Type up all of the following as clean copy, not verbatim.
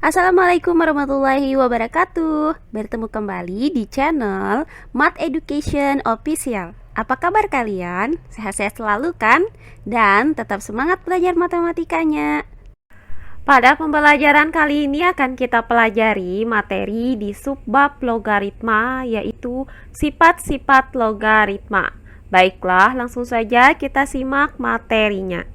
Assalamualaikum warahmatullahi wabarakatuh. Bertemu kembali di channel Math Education Official. Apa kabar kalian? Sehat-sehat selalu kan? Dan tetap semangat belajar matematikanya. Pada pembelajaran kali ini akan kita pelajari materi di subbab logaritma, yaitu sifat-sifat logaritma. Baiklah, langsung saja kita simak materinya.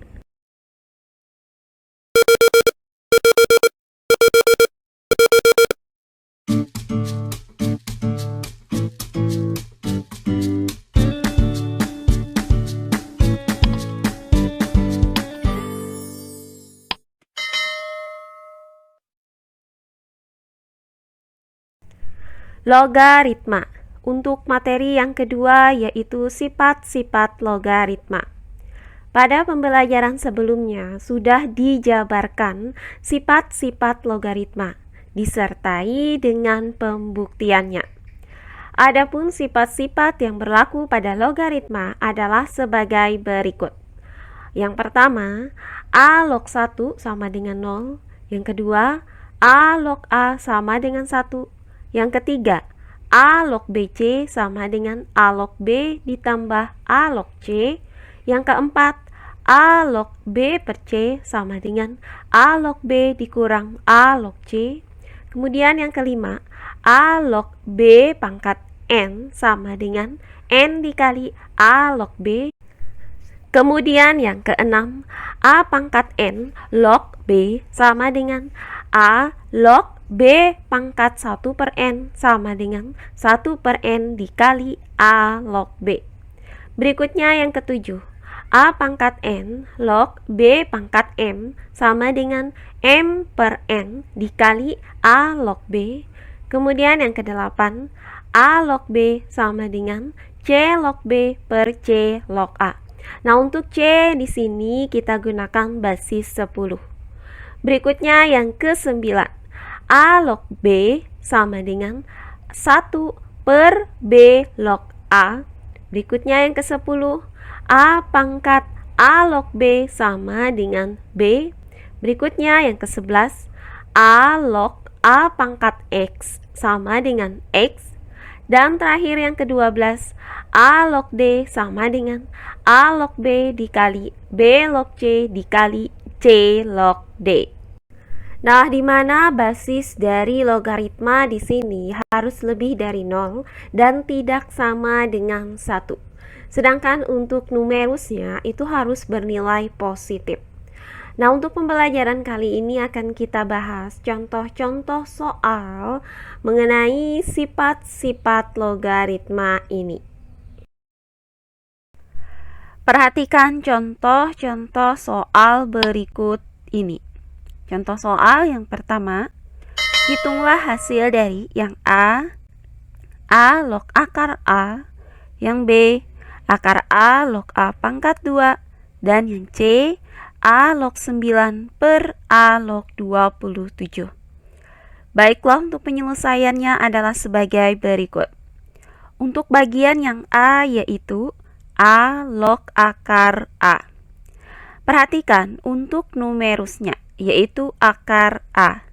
Logaritma. Untuk materi yang kedua yaitu sifat-sifat logaritma. Pada pembelajaran sebelumnya sudah dijabarkan sifat-sifat logaritma disertai dengan pembuktiannya. Adapun sifat-sifat yang berlaku pada logaritma adalah sebagai berikut. Yang pertama, A log 1 sama dengan 0. Yang kedua, A log A sama dengan 1. Yang ketiga, A log BC sama dengan A log B ditambah A log C. Yang keempat, A log B per C sama dengan A log B dikurang A log C. Kemudian yang kelima, A log B pangkat N sama dengan N dikali A log B. Kemudian yang keenam, A pangkat N log B sama dengan A log B pangkat 1 per N sama dengan 1 per N dikali A log B. Berikutnya yang ketujuh, A pangkat N log B pangkat M sama dengan M per N dikali A log B. Kemudian yang kedelapan, A log B sama dengan C log B per C log A. Nah, untuk C di sini kita gunakan basis 10. Berikutnya yang ke-9, A log B sama dengan 1 per B log A. Berikutnya yang ke-10, A pangkat A log B sama dengan B. Berikutnya yang ke-11, A log A pangkat X sama dengan X. Dan terakhir yang ke-12, A log D sama dengan A log B dikali B log C dikali C log D. Nah, di mana basis dari logaritma di sini harus lebih dari 0 dan tidak sama dengan 1. Sedangkan untuk numerusnya itu harus bernilai positif. Nah, untuk pembelajaran kali ini akan kita bahas contoh-contoh soal mengenai sifat-sifat logaritma ini. Perhatikan contoh-contoh soal berikut ini. Contoh soal yang pertama, hitunglah hasil dari yang A log akar A, yang B, akar A log A pangkat 2, dan yang C, A log 9 per A log 27. Baiklah, untuk penyelesaiannya adalah sebagai berikut. Untuk bagian yang A yaitu A log akar A. Perhatikan untuk numerusnya yaitu akar A.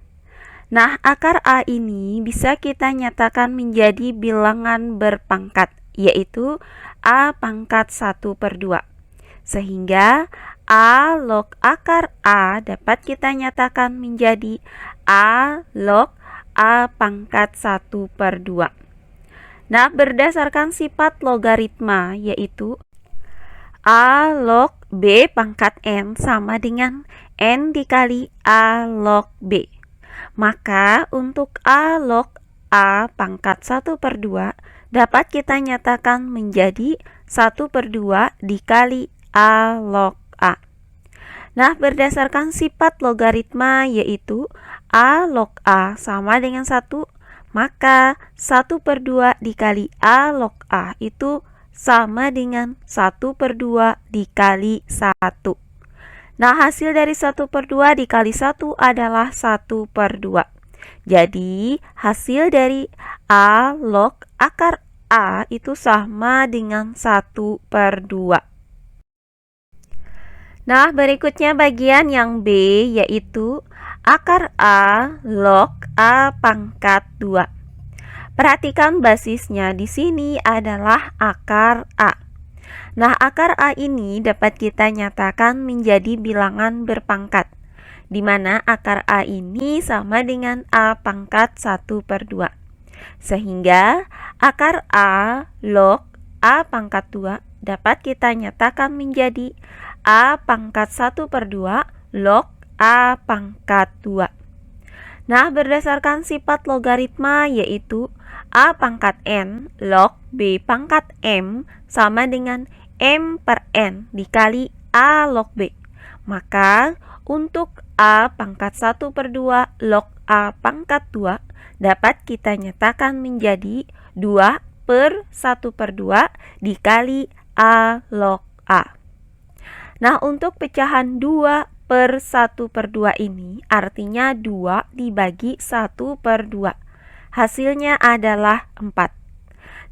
Nah, akar A ini bisa kita nyatakan menjadi bilangan berpangkat, yaitu A pangkat 1 per 2. Sehingga A log akar A dapat kita nyatakan menjadi A log A pangkat 1 per 2. Nah, berdasarkan sifat logaritma yaitu A log B pangkat N sama dengan N dikali A log B. Maka untuk A log A pangkat 1 per 2 dapat kita nyatakan menjadi 1 per 2 dikali A log A. Nah, berdasarkan sifat logaritma yaitu A log A sama dengan 1, maka 1 per 2 dikali A log A itu sama dengan 1 per 2 dikali 1. Nah, hasil dari 1 per 2 dikali 1 adalah 1 per 2. Jadi, hasil dari A log akar A itu sama dengan 1 per 2. Nah, berikutnya bagian yang B yaitu akar A log A pangkat 2. Perhatikan basisnya di sini adalah akar A. Nah, akar A ini dapat kita nyatakan menjadi bilangan berpangkat, di mana akar A ini sama dengan A pangkat 1/2. Sehingga akar A log A pangkat 2 dapat kita nyatakan menjadi A pangkat 1/2 log A pangkat 2. Nah, berdasarkan sifat logaritma yaitu A pangkat N log B pangkat M sama dengan M per N dikali A log B. Maka untuk A pangkat 1/2 log A pangkat 2 dapat kita nyatakan menjadi 2/1/2 dikali A log A. Nah, untuk pecahan 2/1/2 ini artinya 2 dibagi 1/2. Hasilnya adalah 4.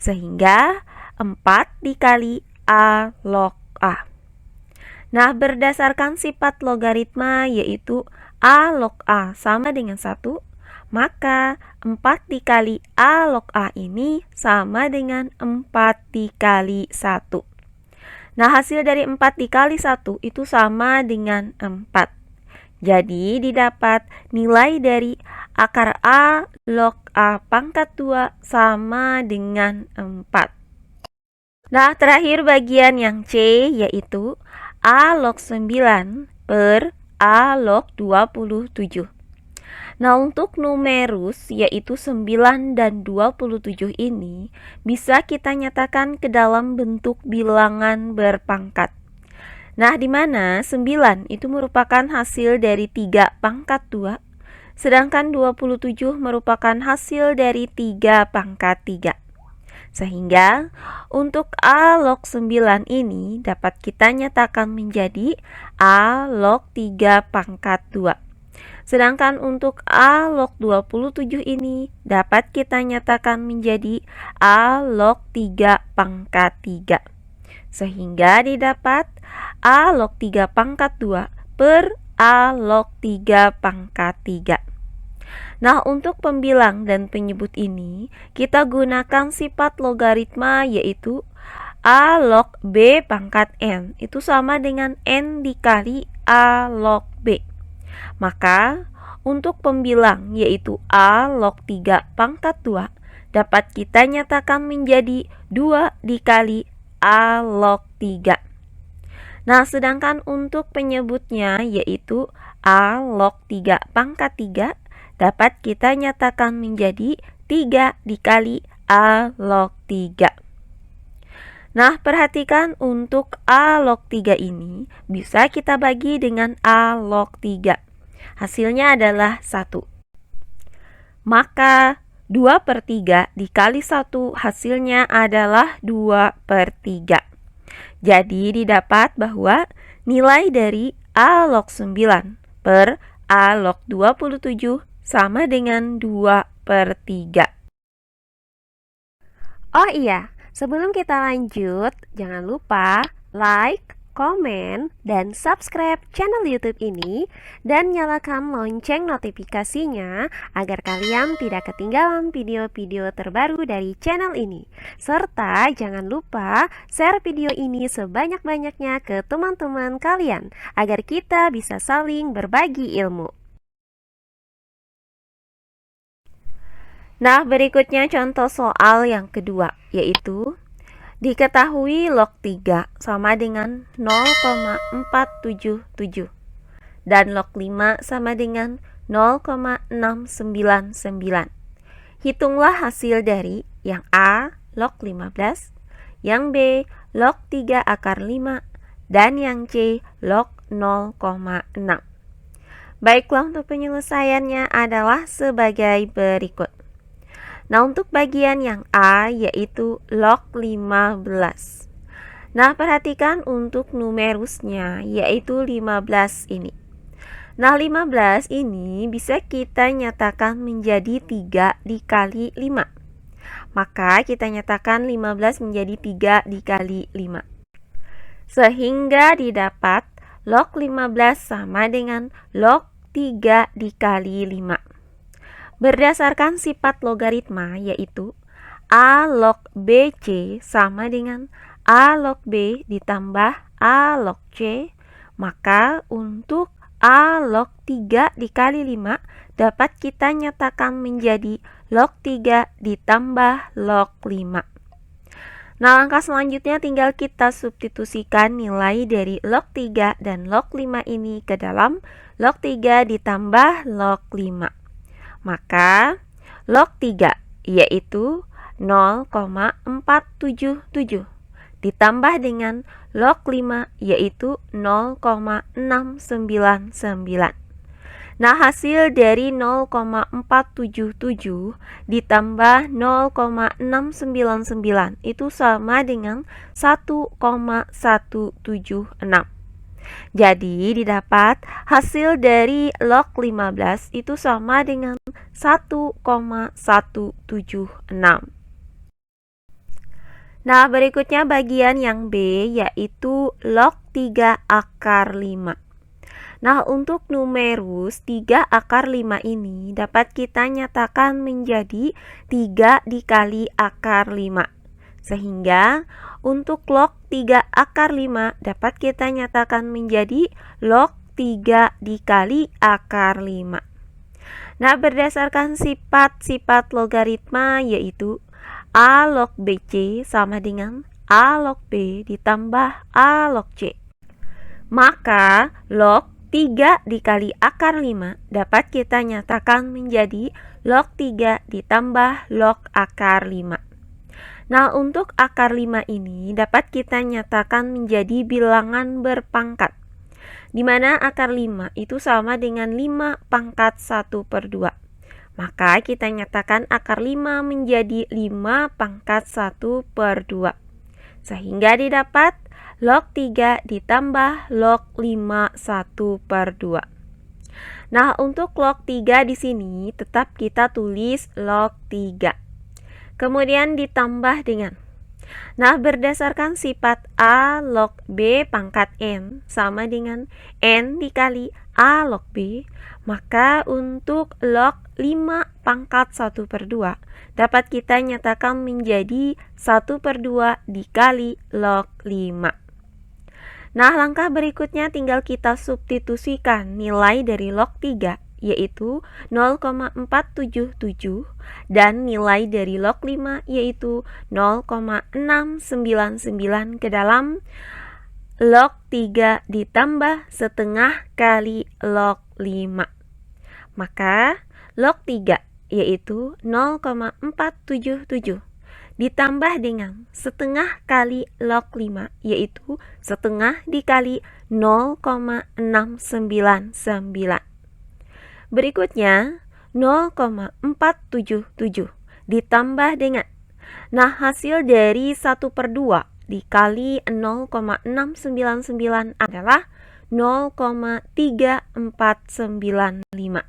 Sehingga 4 dikali A log A. Nah, berdasarkan sifat logaritma yaitu A log A sama dengan 1, maka 4 dikali A log A ini sama dengan 4 dikali 1. Nah, hasil dari 4 dikali 1 itu sama dengan 4. Jadi, didapat nilai dari akar A log A pangkat 2 sama dengan 4. Nah, terakhir bagian yang C yaitu A log 9 per A log 27. Nah, untuk numerus yaitu 9 dan 27 ini bisa kita nyatakan ke dalam bentuk bilangan berpangkat. Nah, di mana 9 itu merupakan hasil dari 3 pangkat 2, sedangkan 27 merupakan hasil dari 3 pangkat 3. Sehingga untuk A log 9 ini dapat kita nyatakan menjadi A log 3 pangkat 2. Sedangkan untuk A log 27 ini dapat kita nyatakan menjadi A log 3 pangkat 3. Sehingga didapat A log 3 pangkat 2 per A log 3 pangkat 3. Nah, untuk pembilang dan penyebut ini kita gunakan sifat logaritma yaitu A log B pangkat N itu sama dengan N dikali A log B. Maka untuk pembilang yaitu A log 3 pangkat 2 dapat kita nyatakan menjadi 2 dikali A log 3. Nah, sedangkan untuk penyebutnya yaitu A log 3 pangkat 3 dapat kita nyatakan menjadi 3 dikali A log 3. Nah, perhatikan untuk A log 3 ini bisa kita bagi dengan A log 3. Hasilnya adalah 1. Maka 2/3 dikali 1 hasilnya adalah 2/3. Jadi didapat bahwa nilai dari A log 9 per A log 27 sama dengan 2/3. Oh iya, sebelum kita lanjut, jangan lupa like, komen, dan subscribe channel YouTube ini dan nyalakan lonceng notifikasinya agar kalian tidak ketinggalan video-video terbaru dari channel ini. Serta jangan lupa share video ini sebanyak-banyaknya ke teman-teman kalian agar kita bisa saling berbagi ilmu. Nah, berikutnya contoh soal yang kedua, yaitu diketahui log 3 sama dengan 0,477 dan log 5 sama dengan 0,699. Hitunglah hasil dari yang A log 15, yang B log 3 akar 5, dan yang C log 0,6. Baiklah, untuk penyelesaiannya adalah sebagai berikut. Nah, untuk bagian yang A yaitu log 15. Nah, perhatikan untuk numerusnya yaitu 15 ini. Nah, 15 ini bisa kita nyatakan menjadi 3 dikali 5. Maka kita nyatakan 15 menjadi 3 dikali 5. Sehingga didapat log 15 sama dengan log 3 dikali 5. Berdasarkan sifat logaritma yaitu A log BC sama dengan A log B ditambah A log C, maka untuk A log 3 dikali 5 dapat kita nyatakan menjadi log 3 ditambah log 5. Nah, langkah selanjutnya tinggal kita substitusikan nilai dari log 3 dan log 5 ini ke dalam log 3 ditambah log 5. Maka log 3 yaitu 0,477 ditambah dengan log 5 yaitu 0,699. Nah, hasil dari 0,477 ditambah 0,699 itu sama dengan 1,176. Jadi didapat hasil dari log 15 itu sama dengan 1,176. Nah, berikutnya bagian yang B yaitu log 3 akar 5. Nah, untuk numerus 3 akar 5 ini dapat kita nyatakan menjadi 3 dikali akar 5. Sehingga untuk log 3 akar 5 dapat kita nyatakan menjadi log 3 dikali akar 5. Nah, berdasarkan sifat-sifat logaritma yaitu A log BC sama dengan A log B ditambah A log C. Maka log 3 dikali akar 5 dapat kita nyatakan menjadi log 3 ditambah log akar 5. Nah, untuk akar 5 ini dapat kita nyatakan menjadi bilangan berpangkat, di mana akar 5 itu sama dengan 5 pangkat 1/2. Maka kita nyatakan akar 5 menjadi 5 pangkat 1/2. Sehingga didapat log 3 ditambah log 5 1/2. Nah, untuk log 3 di sini tetap kita tulis log 3. Kemudian ditambah dengan, nah, berdasarkan sifat A log B pangkat N sama dengan N dikali A log B, maka untuk log 5 pangkat 1/2 dapat kita nyatakan menjadi 1/2 dikali log 5. Nah, langkah berikutnya tinggal kita substitusikan nilai dari log 3 yaitu 0,477 dan nilai dari log 5 yaitu 0,699 ke dalam log 3 ditambah setengah kali log 5. Maka log 3 yaitu 0,477 ditambah dengan setengah kali log 5 yaitu setengah dikali 0,699. Berikutnya 0,477 ditambah dengan, nah, hasil dari 1/2 dikali 0,699 adalah 0,3495.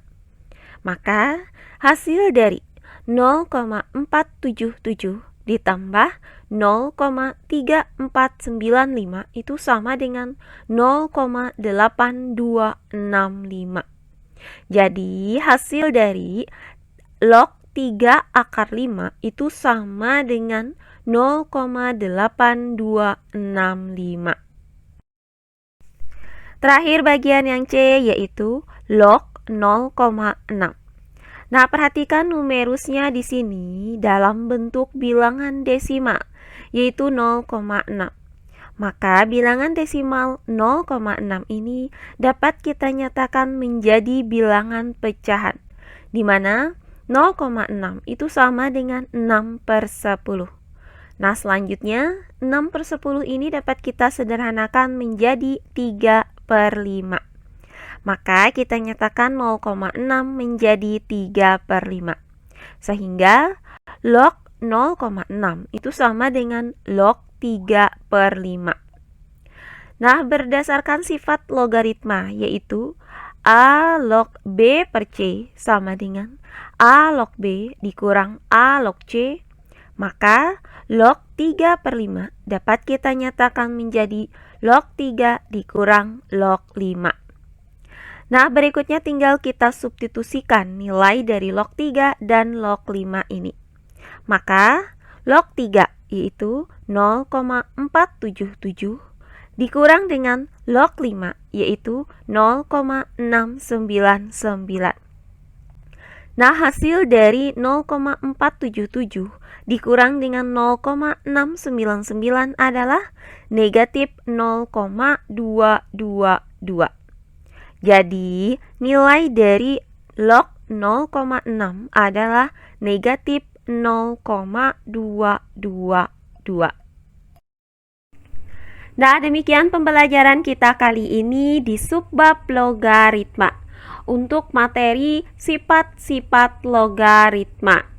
Maka hasil dari 0,477 ditambah 0,3495 itu sama dengan 0,8265. Jadi hasil dari log 3 akar 5 itu sama dengan 0,8265. Terakhir bagian yang C yaitu log 0,6. Nah, perhatikan numerusnya di sini dalam bentuk bilangan desimal, yaitu 0,6. Maka bilangan desimal 0,6 ini dapat kita nyatakan menjadi bilangan pecahan, di mana 0,6 itu sama dengan 6/10. Nah, selanjutnya 6/10 ini dapat kita sederhanakan menjadi 3/5. Maka kita nyatakan 0,6 menjadi 3/5. Sehingga log 0,6 itu sama dengan log 3/5. Nah, berdasarkan sifat logaritma yaitu A log B per C sama dengan A log B dikurang A log C, maka log 3/5 dapat kita nyatakan menjadi log 3 dikurang log 5. Nah, berikutnya tinggal kita substitusikan nilai dari log 3 dan log 5 ini. Maka, log 3 yaitu 0,477 dikurang dengan log 5 yaitu 0,699. Nah, hasil dari 0,477 dikurang dengan 0,699 adalah negatif 0,222. Jadi, nilai dari log 0,6 adalah negatif 0,222. Nah, demikian pembelajaran kita kali ini di subbab logaritma untuk materi sifat-sifat logaritma.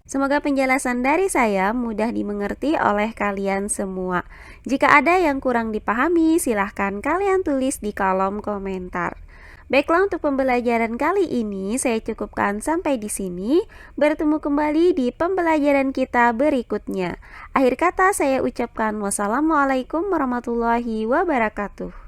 Semoga penjelasan dari saya mudah dimengerti oleh kalian semua. Jika ada yang kurang dipahami, silahkan kalian tulis di kolom komentar. Baiklah, untuk pembelajaran kali ini saya cukupkan sampai di sini. Bertemu kembali di pembelajaran kita berikutnya. Akhir kata saya ucapkan wassalamualaikum warahmatullahi wabarakatuh.